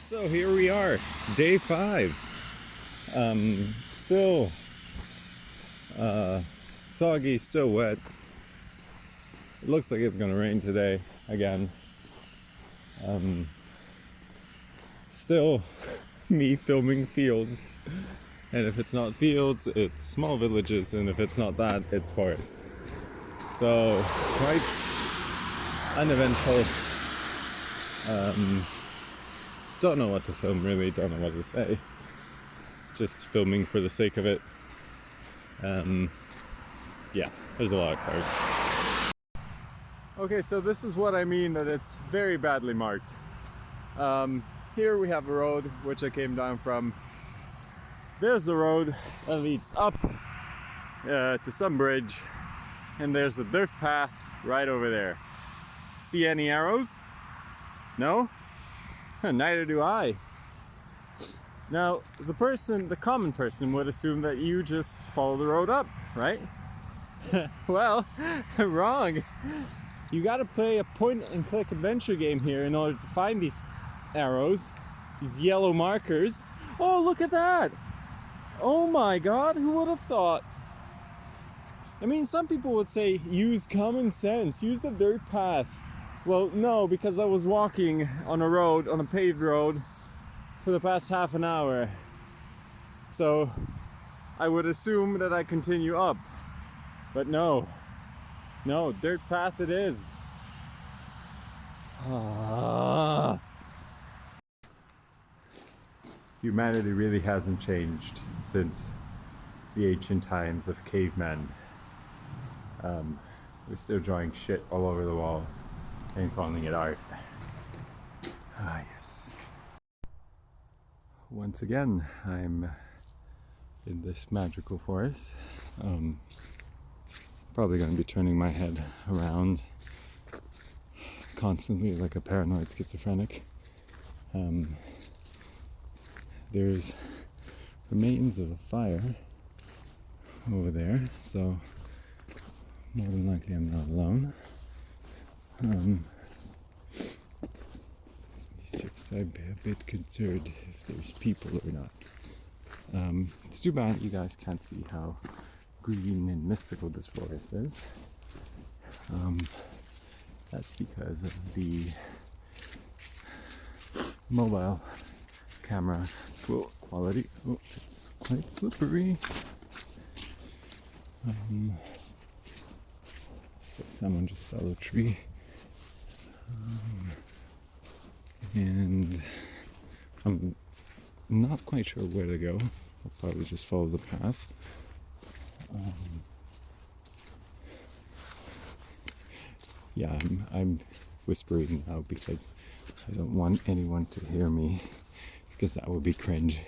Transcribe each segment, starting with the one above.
So here we are, day 5. Still soggy, still wet. It looks like it's gonna rain today again. Still me filming fields, and if it's not fields, it's small villages, and if it's not that, it's forests. So quite uneventful. Don't know what to film, really, don't know what to say. Just filming for the sake of it. Yeah, there's a lot of cars. Okay, so this is what I mean that it's very badly marked. Here we have a road which I came down from. There's the road that leads up to some bridge, and there's a dirt path right over there. See any arrows? No? Neither do I. Now, the common person would assume that you just follow the road up, right? Well, wrong. You gotta play a point and click adventure game here in order to find these arrows, these yellow markers. Oh, look at that! Oh my god, who would have thought? I mean, some people would say use common sense, use the dirt path. Well, no, because I was walking on a road, on a paved road, for the past half an hour. So I would assume that I continue up. But no, dirt path it is. Humanity really hasn't changed since the ancient times of cavemen. We're still drawing shit all over the walls and calling it art. Ah, yes. Once again, I'm in this magical forest. Probably going to be turning my head around constantly like a paranoid schizophrenic. There's remains of a fire over there, so more than likely I'm not alone. It's just I'd be a bit concerned if there's people or not. It's too bad you guys can't see how green and mystical this forest is. That's because of the mobile camera quality. Oh, it's quite slippery. So someone just fell a tree. And I'm not quite sure where to go. I'll probably just follow the path. Yeah, I'm whispering now because I don't want anyone to hear me, because that would be cringe.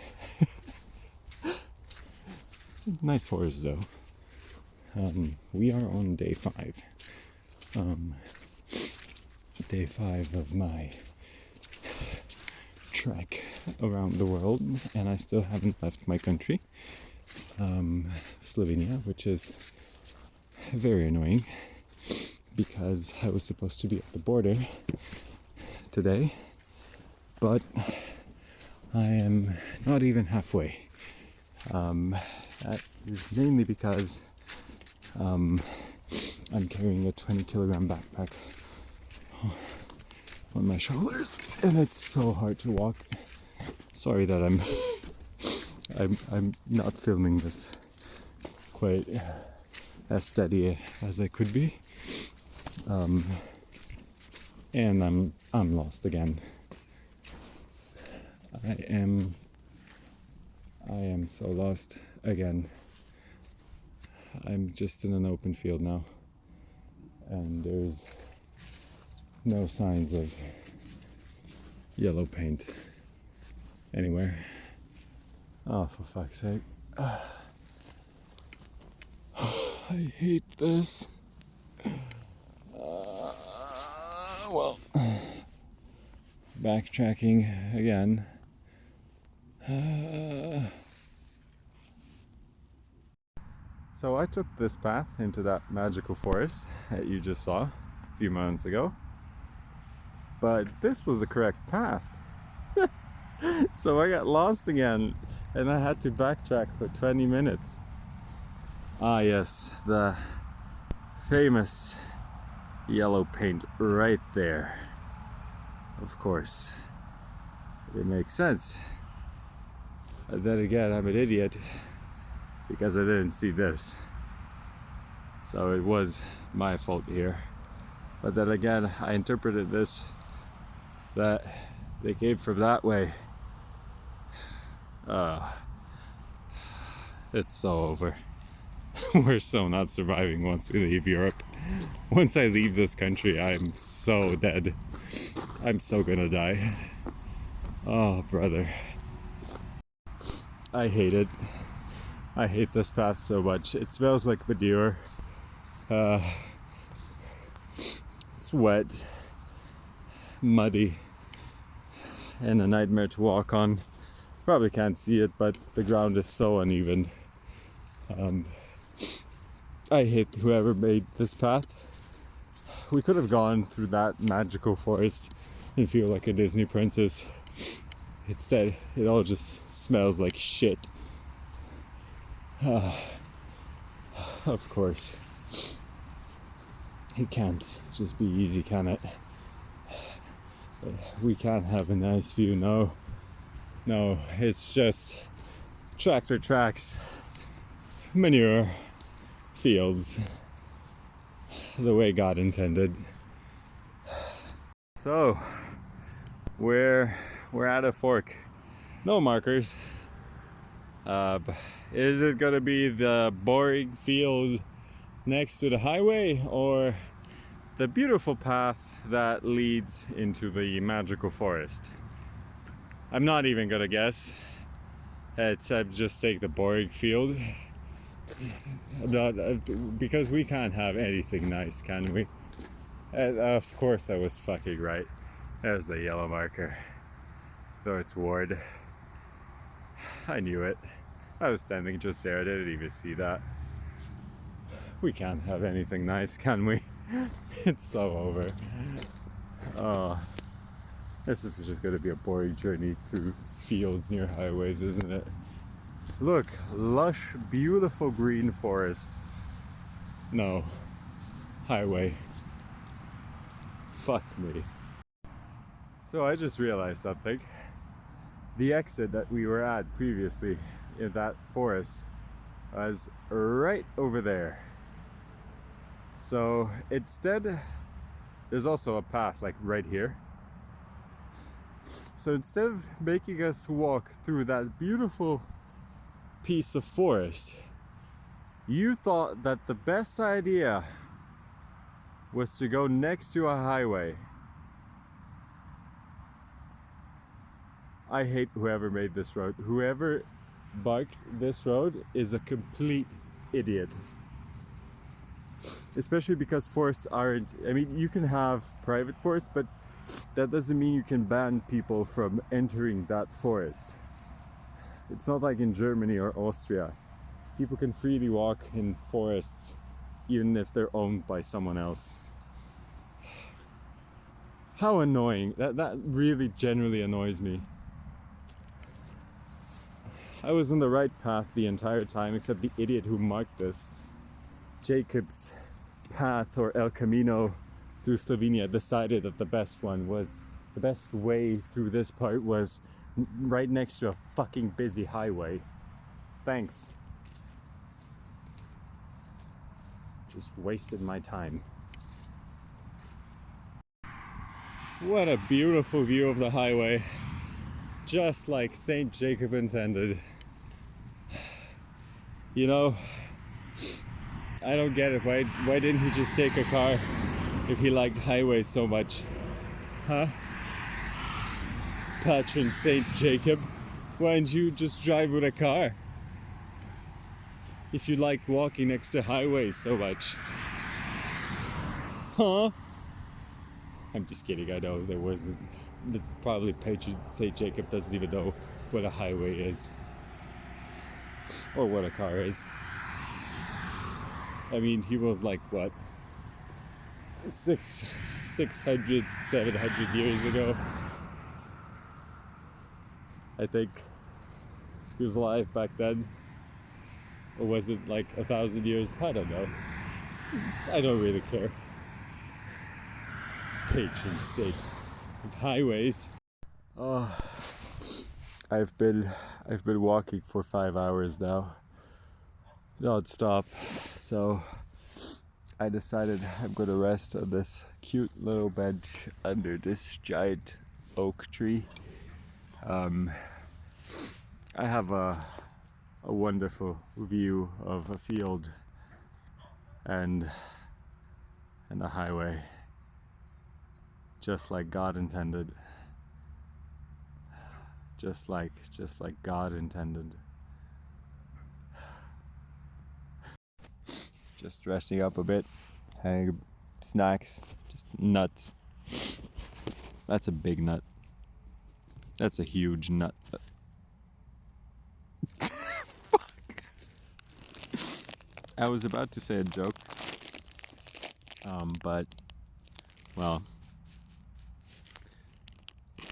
It's a nice forest though. We are on day 5. Day 5 of my trek around the world, and I still haven't left my country, Slovenia, which is very annoying because I was supposed to be at the border today, but I am not even halfway. That is mainly because I'm carrying a 20-kilogram backpack on my shoulders, and it's so hard to walk. Sorry that I'm not filming this quite as steady as I could be. And I'm lost again. I am so lost again. I'm just in an open field now, and there's no signs of yellow paint anywhere. Oh, for fuck's sake. I hate this. Well, backtracking again. So I took this path into that magical forest that you just saw a few moments ago. But this was the correct path. So I got lost again and I had to backtrack for 20 minutes. Ah yes, the famous yellow paint right there. Of course, it makes sense. And then again, I'm an idiot because I didn't see this. So it was my fault here. But then again, I interpreted this that they came from that way. It's so over. We're so not surviving once we leave Europe. Once I leave this country, I'm so dead. I'm so gonna die. Oh, brother. I hate it. I hate this path so much. It smells like manure. It's wet, muddy, and a nightmare to walk on. Probably can't see it, but the ground is so uneven. I hate whoever made this path. We could have gone through that magical forest and feel like a Disney princess. Instead, it all just smells like shit. Of course. It can't just be easy, can it? We can't have a nice view, no. No, it's just tractor tracks, manure, fields, the way God intended. So, we're at a fork. No markers. Is it gonna be the boring field next to the highway or the beautiful path that leads into the magical forest? I'm not even gonna guess. I'd just take the boring field. Because we can't have anything nice, can we? And of course I was fucking right. There's the yellow marker. Though it's Ward. I knew it. I was standing just there, I didn't even see that. We can't have anything nice, can we? It's so over. Oh, this is just gonna be a boring journey through fields near highways, isn't it? Look, lush, beautiful green forest. No, highway. Fuck me. So I just realized something. The exit that we were at previously in that forest was right over there. So instead, there's also a path like right here. So instead of making us walk through that beautiful piece of forest, you thought that the best idea was to go next to a highway. I hate whoever made this road. Whoever marked this road is a complete idiot. Especially because forests aren't, I mean, you can have private forests, but that doesn't mean you can ban people from entering that forest. It's not like in Germany or Austria. People can freely walk in forests even if they're owned by someone else. How annoying. That really generally annoys me. I was on the right path the entire time, except the idiot who marked this, Jacob's path or El Camino through Slovenia, decided that the best way through this part was right next to a fucking busy highway. Thanks. Just wasted my time. What a beautiful view of the highway. Just like St. Jacob intended. You know, I don't get it. Why didn't he just take a car if he liked highways so much? Huh? Patron St. Jacob, why didn't you just drive with a car? If you like walking next to highways so much. Huh? I'm just kidding, I know there wasn't. Probably Patron St. Jacob doesn't even know what a highway is. Or what a car is. I mean, he was like, what? 600, 700 years ago. I think she was alive back then. Or was it like 1,000 years? I don't know. I don't really care. Patron saint of highways. Oh, I've been walking for 5 hours now, non-stop. So I decided I'm gonna rest on this cute little bench under this giant oak tree. I have a wonderful view of a field and a highway, just like God intended. Just like God intended. Just dressing up a bit, having snacks, just nuts. That's a big nut. That's a huge nut. Fuck. I was about to say a joke, but well,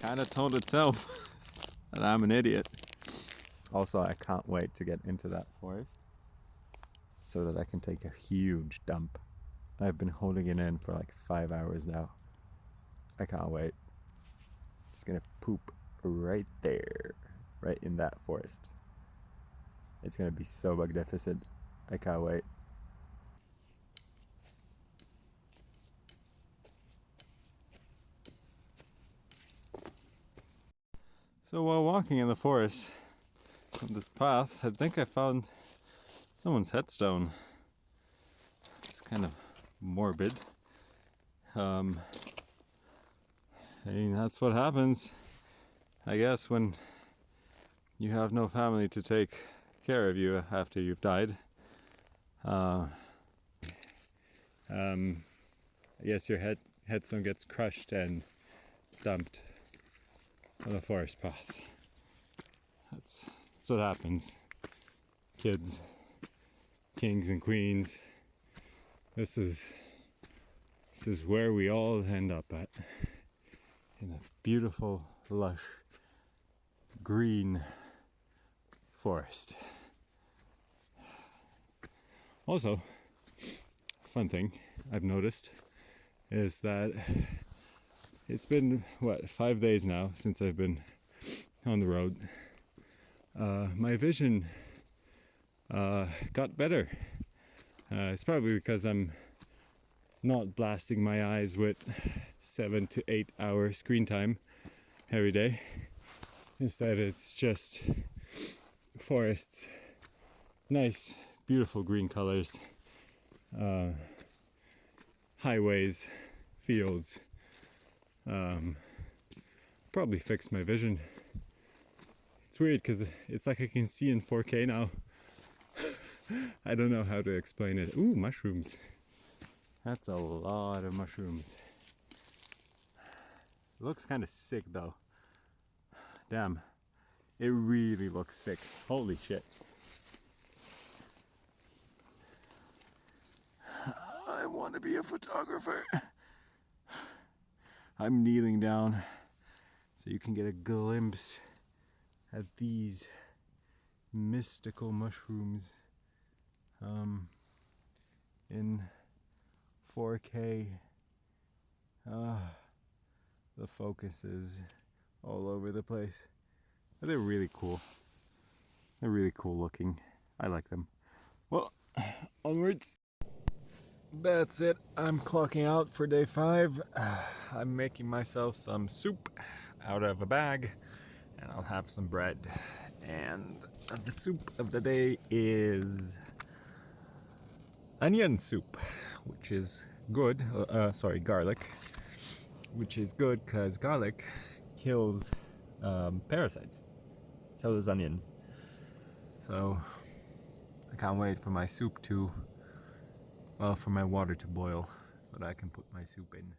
kind of told itself that I'm an idiot. Also, I can't wait to get into that forest so that I can take a huge dump. I've been holding it in for like 5 hours now. I can't wait. Just gonna poop right there, right in that forest. It's gonna be so magnificent. I can't wait. So while walking in the forest on this path, I think I found someone's headstone. It's kind of morbid. I mean, that's what happens, I guess, when you have no family to take care of you after you've died. I guess your headstone gets crushed and dumped on a forest path. That's what happens. Kids, kings and queens. This is where we all end up at. In a beautiful, lush, green forest. Also, fun thing I've noticed is that it's been, 5 days now since I've been on the road. My vision got better. It's probably because I'm not blasting my eyes with 7 to 8 hour screen time every day. Instead, it's just forests, nice, beautiful green colors, highways, fields. Probably fixed my vision. It's weird because it's like I can see in 4K now. I don't know how to explain it. Ooh, mushrooms. That's a lot of mushrooms. Looks kind of sick though. Damn, it really looks sick. Holy shit. I want to be a photographer. I'm kneeling down so you can get a glimpse at these mystical mushrooms in 4K. The focus is all over the place. But they're really cool. They're really cool looking. I like them. Well, onwards. That's it. I'm clocking out for day 5. I'm making myself some soup out of a bag, and I'll have some bread. And the soup of the day is onion soup, which is good. Garlic, which is good because garlic kills parasites. So does onions. So I can't wait for my soup to, for my water to boil so that I can put my soup in.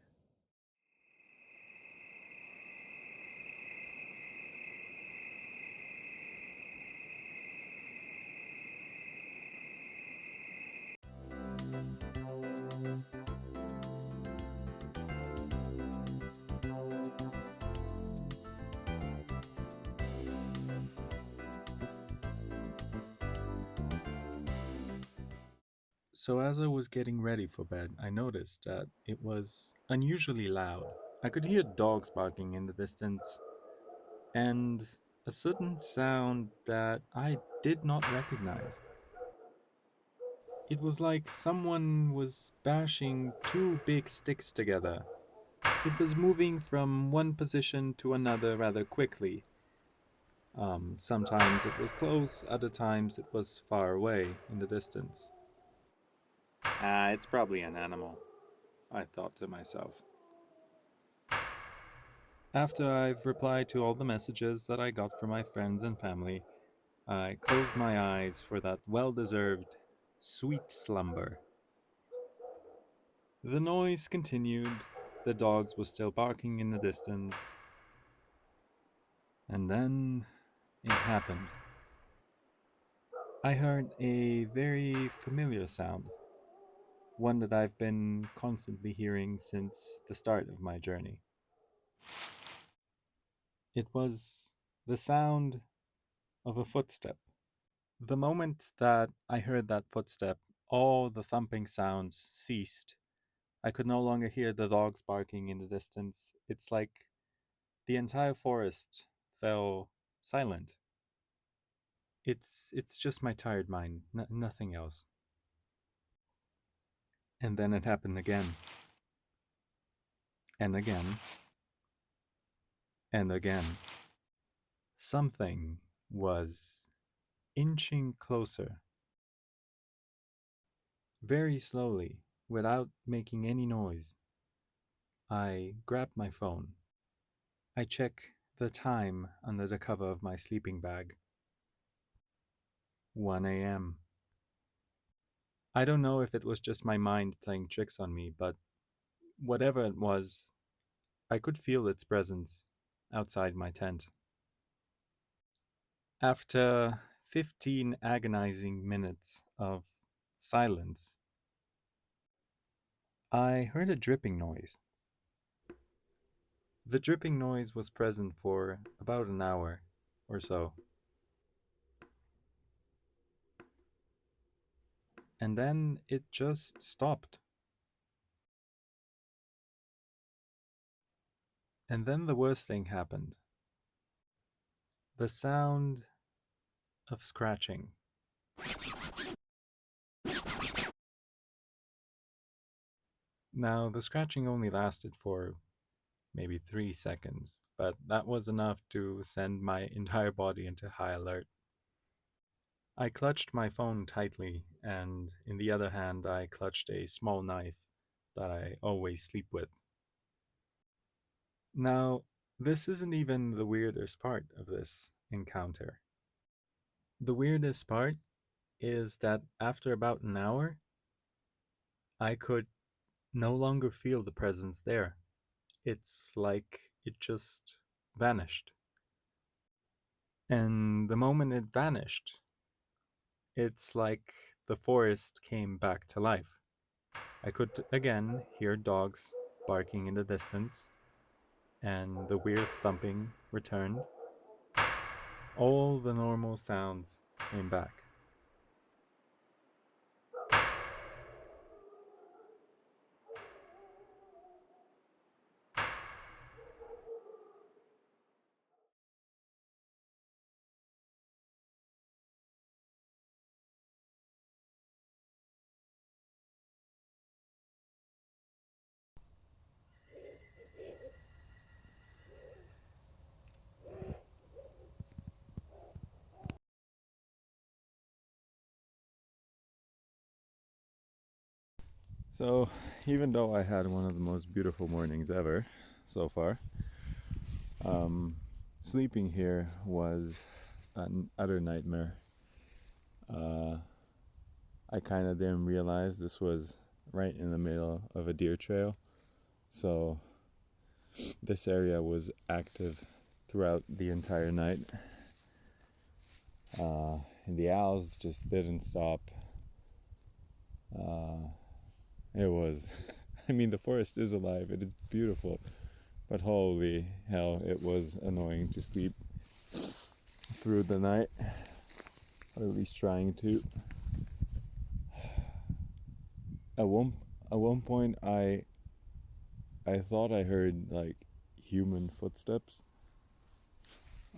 So as I was getting ready for bed, I noticed that it was unusually loud. I could hear dogs barking in the distance, and a sudden sound that I did not recognize. It was like someone was bashing two big sticks together. It was moving from one position to another rather quickly. Sometimes it was close, other times it was far away in the distance. Ah, it's probably an animal, I thought to myself. After I've replied to all the messages that I got from my friends and family, I closed my eyes for that well deserved, sweet slumber. The noise continued, the dogs were still barking in the distance, and then it happened. I heard a very familiar sound, one that I've been constantly hearing since the start of my journey. It was the sound of a footstep. The moment that I heard that footstep, all the thumping sounds ceased. I could no longer hear the dogs barking in the distance. It's like the entire forest fell silent. It's just my tired mind, nothing else. And then it happened again, and again, and again. Something was inching closer, very slowly, without making any noise. I grabbed my phone. I check the time under the cover of my sleeping bag. 1 a.m. I don't know if it was just my mind playing tricks on me, but whatever it was, I could feel its presence outside my tent. After 15 agonizing minutes of silence, I heard a dripping noise. The dripping noise was present for about an hour or so, and then it just stopped. And then the worst thing happened. The sound of scratching. Now, the scratching only lasted for maybe 3 seconds, but that was enough to send my entire body into high alert. I clutched my phone tightly, and in the other hand, I clutched a small knife that I always sleep with. Now, this isn't even the weirdest part of this encounter. The weirdest part is that after about an hour, I could no longer feel the presence there. It's like it just vanished. And the moment it vanished, it's like the forest came back to life. I could again hear dogs barking in the distance, and the weird thumping returned. All the normal sounds came back. So, even though I had one of the most beautiful mornings ever so far, um, sleeping here was an utter nightmare. Uh, I kind of didn't realize this was right in the middle of a deer trail, so this area was active throughout the entire night. And the owls just didn't stop. Uh, it was, I mean, the forest is alive, it is beautiful, but holy hell, it was annoying to sleep through the night, or at least trying to. at one point I thought I heard like human footsteps,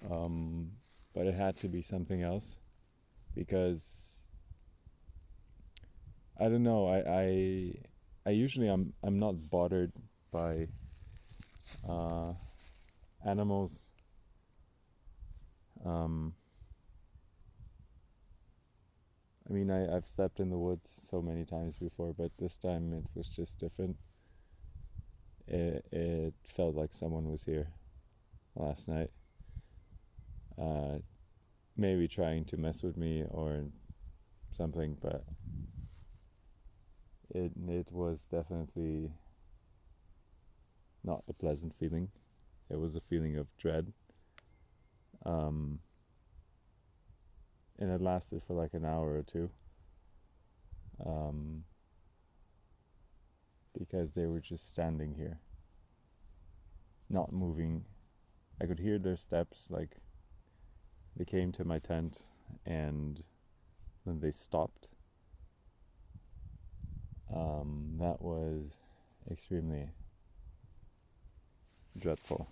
but it had to be something else because I don't know. I usually I'm not bothered by uh, animals. Um, I mean, I've slept in the woods so many times before, but this time it was just different. It felt like someone was here last night, uh, maybe trying to mess with me or something, but it was definitely not a pleasant feeling. It was a feeling of dread, um, and it lasted for like an hour or two, um, because they were just standing here, not moving. I could hear their steps, like they came to my tent and then they stopped. That was extremely dreadful,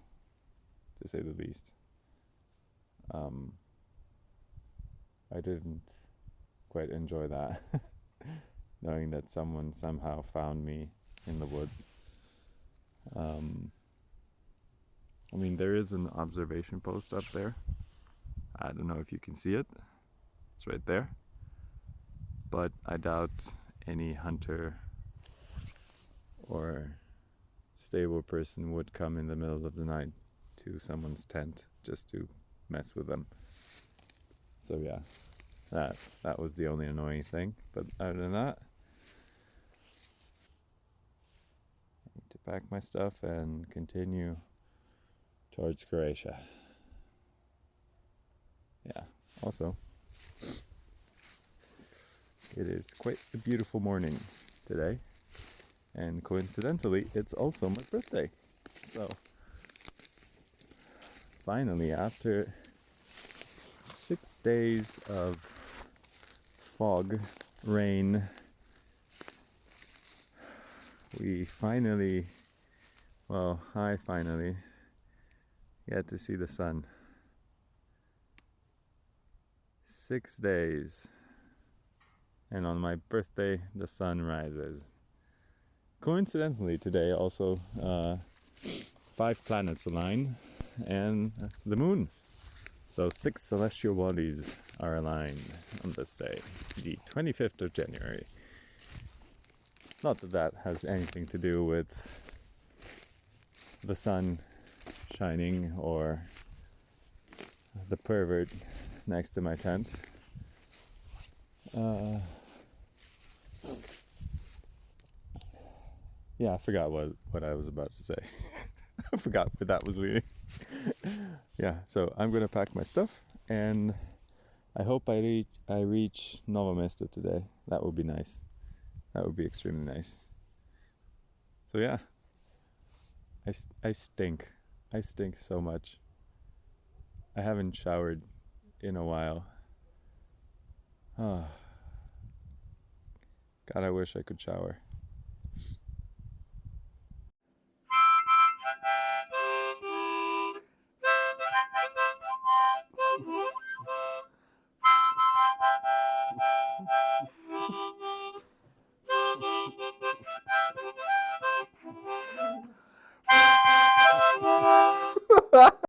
to say the least. Um, I didn't quite enjoy that, knowing that someone somehow found me in the woods. Um, I mean, there is an observation post up there. I don't know if you can see it. It's right there. But I doubt any hunter or stable person would come in the middle of the night to someone's tent just to mess with them. So yeah, that was the only annoying thing. But other than that, I need to pack my stuff and continue towards Croatia. Yeah, also, it is quite a beautiful morning today, and coincidentally, it's also my birthday. So, finally, after 6 days of fog, rain, we finally, well, I finally get to see the sun. 6 days. And on my birthday, the sun rises. Coincidentally, today also 5 planets align and the moon. So 6 celestial bodies are aligned on this day, the 25th of January. Not that that has anything to do with the sun shining or the pervert next to my tent. Yeah, I forgot what I was about to say. I forgot where that was leading. Yeah, so I'm gonna pack my stuff, and I hope I reach Novo Mesto today. That would be nice. That would be extremely nice. So yeah, I stink. I stink so much. I haven't showered in a while. Oh, God, I wish I could shower.